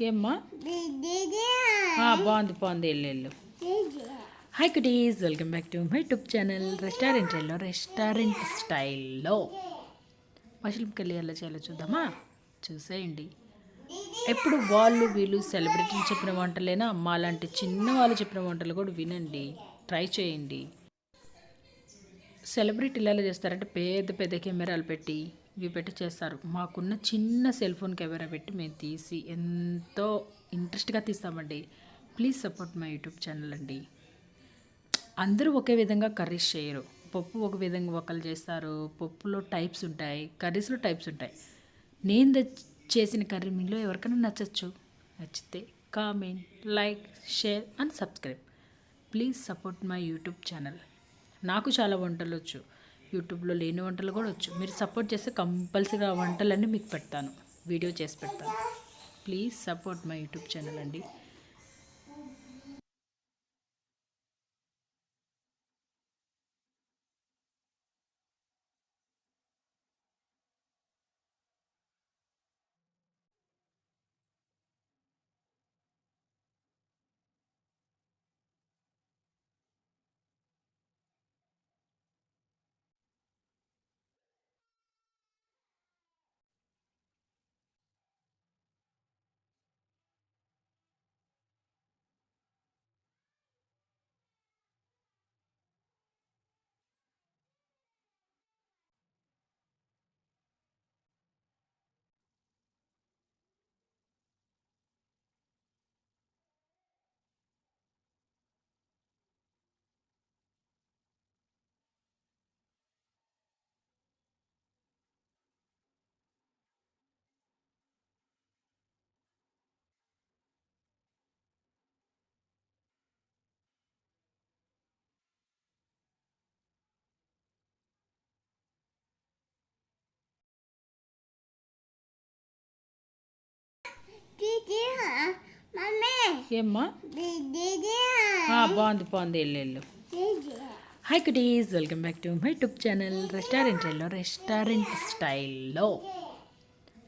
ఏమ్మా బాగుంది బాగుంది వెళ్ళు. Hi cuties, welcome back to my YouTube channel restaurant స్టైల్లో మష్రూమ్ కర్రీ ఎలా చేయాలో చూద్దామా. చూసేయండి. ఎప్పుడు వాళ్ళు వీళ్ళు సెలబ్రిటీలు చెప్పిన వంటలేనా అమ్మ, అలాంటి చిన్న వాళ్ళు చెప్పిన వంటలు కూడా వినండి, ట్రై చేయండి. సెలబ్రిటీలు ఎలా చేస్తారంటే పెద్ద పెద్ద కెమెరాలు పెట్టి ఇవి పెట్టి చేస్తారు. మాకున్న చిన్న సెల్ ఫోన్ కెమెరా పెట్టి మేము తీసి ఎంతో ఇంట్రెస్ట్గా తీస్తామండి. Please support my YouTube channel అండి. అందరూ ఒకే విధంగా కర్రీస్ చేయరు. పప్పు ఒక విధంగా ఒకళ్ళు చేస్తారు, పప్పులో టైప్స్ ఉంటాయి, కర్రీస్లో టైప్స్ ఉంటాయి. నేను చేసిన కర్రీ మీలో ఎవరికైనా నచ్చచ్చు. నచ్చితే comment, like, share and subscribe. Please support my YouTube channel. నాకు చాలా వంటలు వచ్చు, యూట్యూబ్లో లేని వంటలు కూడా వచ్చు. మీరు సపోర్ట్ చేస్తే కంపల్సరీగా ఆ వంటలన్నీ మీకు పెడతాను, వీడియో చేసి పెడతాను. Please support my YouTube channel అండి. ఏమ్మా బాగుంది బాగుంది వెళ్ళు. Hi cuties, welcome back to my YouTube channel restaurant స్టైల్లో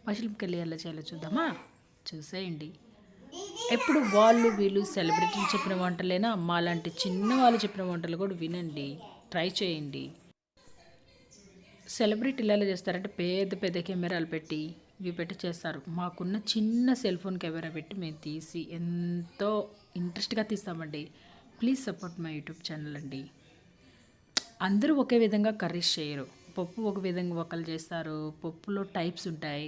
మష్రూమ్ కర్రీ ఎలా చేయాలో చూద్దామా. చూసేయండి. ఎప్పుడు వాళ్ళు వీళ్ళు సెలబ్రిటీలు చెప్పిన వంటలేనా అమ్మ, అలాంటి చిన్న వాళ్ళు చెప్పిన వంటలు కూడా వినండి, ట్రై చేయండి. సెలబ్రిటీలు ఎలా చేస్తారంటే పెద్ద పెద్ద కెమెరాలు పెట్టి ఇవి పెట్టి చేస్తారు. మాకున్న చిన్న సెల్ ఫోన్ కెమెరా పెట్టి మేము తీసి ఎంతో ఇంట్రెస్ట్గా తీస్తామండి. Please support my YouTube channel అండి. అందరూ ఒకే విధంగా కర్రీస్ చేయరు. పప్పు ఒక విధంగా ఒకళ్ళు చేస్తారు, పప్పులో టైప్స్ ఉంటాయి.